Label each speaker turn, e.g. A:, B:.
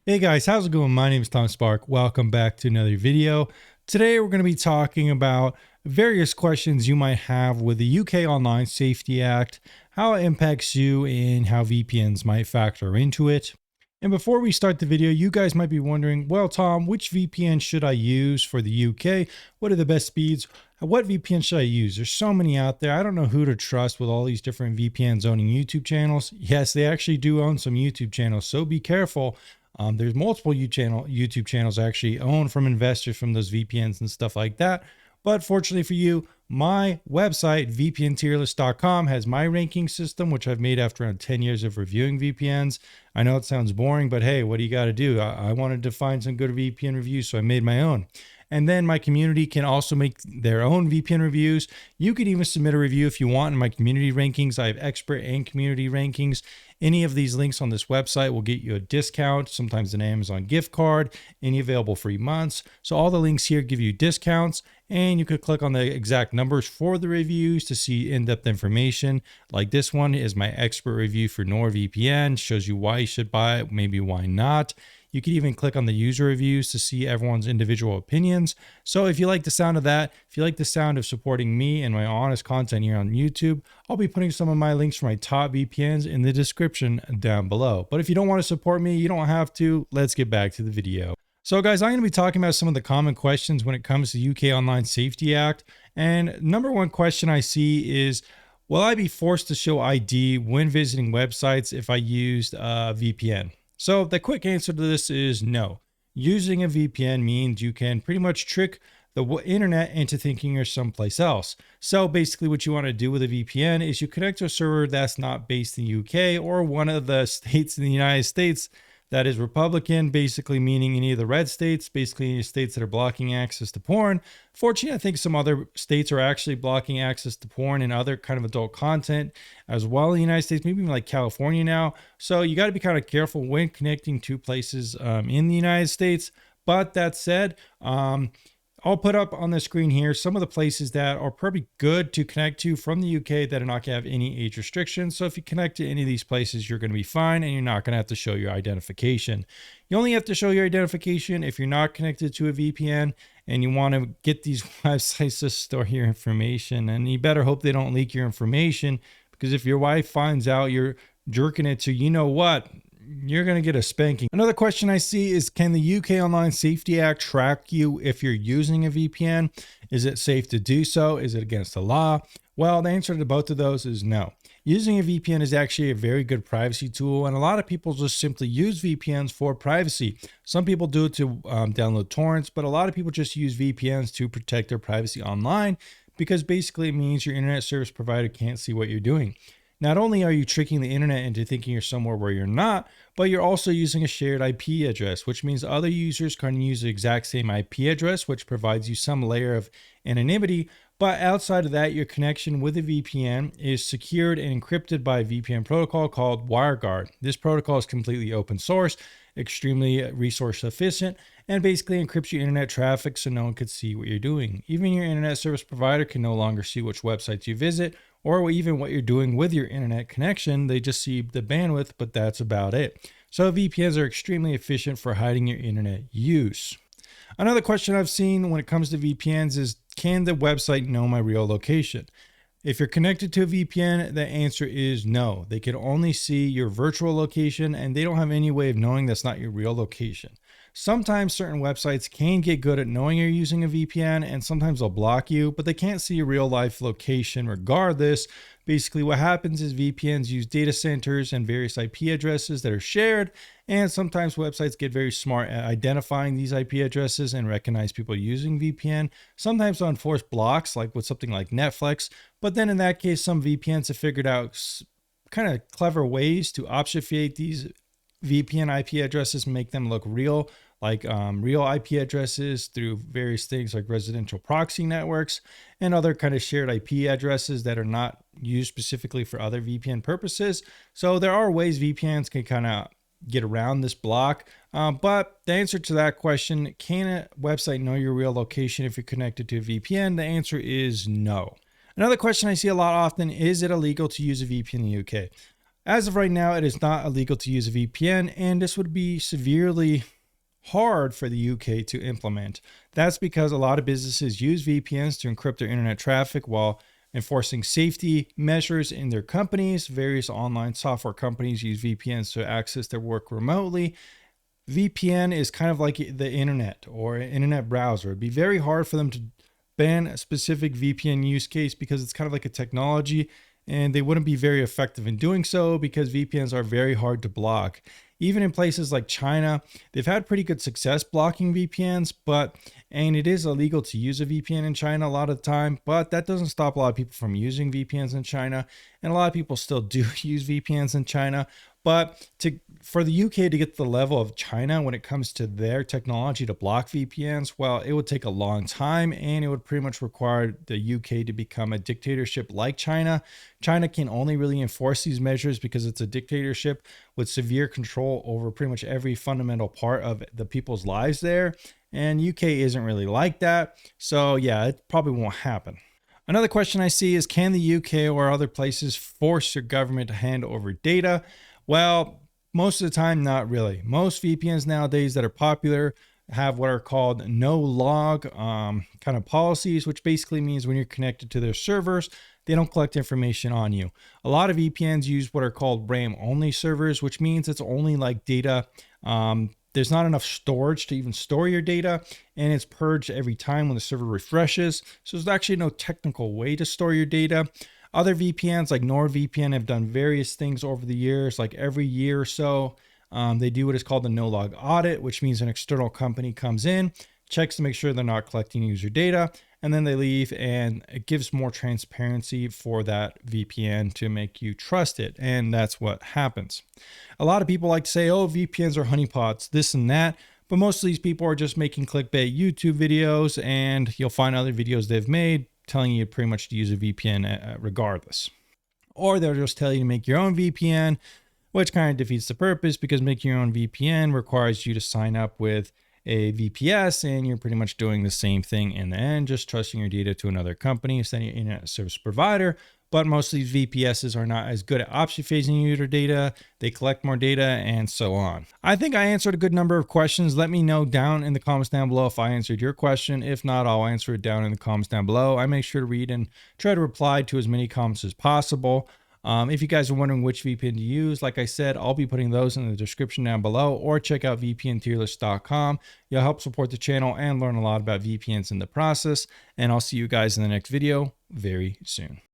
A: Hey guys, how's it going? My name is Tom Spark. Welcome back to another video. Today we're going to be talking about various questions you might have with the UK Online Safety Act, how it impacts you, and how VPNs might factor into it. And before we start the video, you guys might be wondering, well, Tom, which VPN should I use for the UK? What are the best speeds? What VPN should I use? There's so many out there. I don't know who to trust with all these different VPNs owning YouTube channels. Yes, they actually do own some YouTube channels, so be careful. There's multiple YouTube channels actually owned from investors from those VPNs and stuff like that. But fortunately for you, my website, vpntierlist.com, has my ranking system, which I've made after around 10 years of reviewing VPNs. I know it sounds boring, but hey, what do you got to do? I wanted to find some good VPN reviews, so I made my own. And then my community can also make their own VPN reviews. You could even submit a review if you want in my community rankings. I have expert and community rankings. Any of these links on this website will get you a discount, sometimes an Amazon gift card, any available free months. So all the links here give you discounts, and you could click on the exact numbers for the reviews to see in-depth information. Like this one is my expert review for NordVPN, shows you why you should buy it, maybe why not. You could even click on the user reviews to see everyone's individual opinions. So if you like the sound of that, if you like the sound of supporting me and my honest content here on YouTube, I'll be putting some of my links for my top VPNs in the description down below. But if you don't want to support me, you don't have to. Let's get back to the video. So guys, I'm going to be talking about some of the common questions when it comes to the UK Online Safety Act. And number one question I see is, will I be forced to show ID when visiting websites if I used a VPN? So the quick answer to this is no. Using a VPN means you can pretty much trick the internet into thinking you're someplace else. So basically what you want to do with a VPN is you connect to a server that's not based in the UK or one of the states in the United States that is Republican, basically meaning any of the red states, basically any states that are blocking access to porn. Fortunately, I think some other states are actually blocking access to porn and other kind of adult content as well in the United States, maybe even like California now. So you got to be kind of careful when connecting to places in the United States. But that said, I'll put up on the screen here some of the places that are probably good to connect to from the UK that are not going to have any age restrictions. So if you connect to any of these places, you're going to be fine and you're not going to have to show your identification. You only have to show your identification if you're not connected to a VPN and you want to get these websites to store your information. And you better hope they don't leak your information, because if your wife finds out you're jerking it to, you know what, you're going to get a spanking. Another question I see is, can the UK Online Safety Act track you if you're using a VPN? Is it safe to do so? Is it against the law? Well, the answer to both of those is no. Using a VPN is actually a very good privacy tool, and a lot of people just simply use VPNs for privacy. Some people do it to download torrents, but a lot of people just use VPNs to protect their privacy online, because basically it means your internet service provider can't see what you're doing. Not only are you tricking the internet into thinking you're somewhere where you're not, but you're also using a shared IP address, which means other users can use the exact same IP address, which provides you some layer of anonymity. But outside of that, your connection with a VPN is secured and encrypted by a VPN protocol called WireGuard. This protocol is completely open source, extremely resource efficient, and basically encrypts your internet traffic so no one could see what you're doing. Even your internet service provider can no longer see which websites you visit or even what you're doing with your internet connection. They just see the bandwidth, but that's about it. So VPNs are extremely efficient for hiding your internet use. Another question I've seen when it comes to VPNs is, can the website know my real location? If you're connected to a VPN, the answer is no. They can only see your virtual location, and they don't have any way of knowing that's not your real location. Sometimes certain websites can get good at knowing you're using a VPN, and sometimes they'll block you, but they can't see your real life location regardless. Basically what happens is VPNs use data centers and various IP addresses that are shared, and sometimes websites get very smart at identifying these IP addresses and recognize people using VPN. Sometimes they'll enforce blocks, like with something like Netflix, but then in that case, some VPNs have figured out kind of clever ways to obfuscate these VPN IP addresses and make them look real, like real IP addresses through various things like residential proxy networks and other kind of shared IP addresses that are not used specifically for other VPN purposes. So there are ways VPNs can kind of get around this block. But the answer to that question, can a website know your real location if you're connected to a VPN? The answer is no. Another question I see a lot often, is it illegal to use a VPN in the UK? As of right now, it is not illegal to use a VPN, and this would be severely hard for the UK to implement. That's because a lot of businesses use VPNs to encrypt their internet traffic while enforcing safety measures in their companies. Various online software companies use VPNs to access their work remotely. VPN is kind of like the internet or an internet browser. It'd be very hard for them to ban a specific VPN use case because it's kind of like a technology, and they wouldn't be very effective in doing so because VPNs are very hard to block. Even in places like China, they've had pretty good success blocking VPNs, and it is illegal to use a VPN in China a lot of the time, but that doesn't stop a lot of people from using VPNs in China. And a lot of people still do use VPNs in China. But for the UK to get to the level of China when it comes to their technology to block VPNs, well, it would take a long time, and it would pretty much require the UK to become a dictatorship like China. China can only really enforce these measures because it's a dictatorship with severe control over pretty much every fundamental part of the people's lives there. And UK isn't really like that. So yeah, it probably won't happen. Another question I see is, can the UK or other places force your government to hand over data? Well, most of the time, not really. Most VPNs nowadays that are popular have what are called no log kind of policies, which basically means when you're connected to their servers, they don't collect information on you. A lot of VPNs use what are called RAM only servers, which means it's only like data. There's not enough storage to even store your data, and it's purged every time when the server refreshes. So there's actually no technical way to store your data. Other VPNs like NordVPN have done various things over the years, like every year or so. They do what is called the no-log audit, which means an external company comes in, checks to make sure they're not collecting user data, and then they leave, and it gives more transparency for that VPN to make you trust it. And that's what happens. A lot of people like to say, oh, VPNs are honeypots, this and that. But most of these people are just making clickbait YouTube videos, and you'll find other videos they've made telling you pretty much to use a VPN regardless. Or they'll just tell you to make your own VPN, which kind of defeats the purpose because making your own VPN requires you to sign up with a VPS, and you're pretty much doing the same thing in the end, just trusting your data to another company, sending your internet service provider. But most of these VPSs are not as good at obfuscating user data. They collect more data and so on. I think I answered a good number of questions. Let me know down in the comments down below if I answered your question. If not, I'll answer it down in the comments down below. I make sure to read and try to reply to as many comments as possible. If you guys are wondering which VPN to use, like I said, I'll be putting those in the description down below, or check out vpntierlist.com. You'll help support the channel and learn a lot about VPNs in the process. And I'll see you guys in the next video very soon.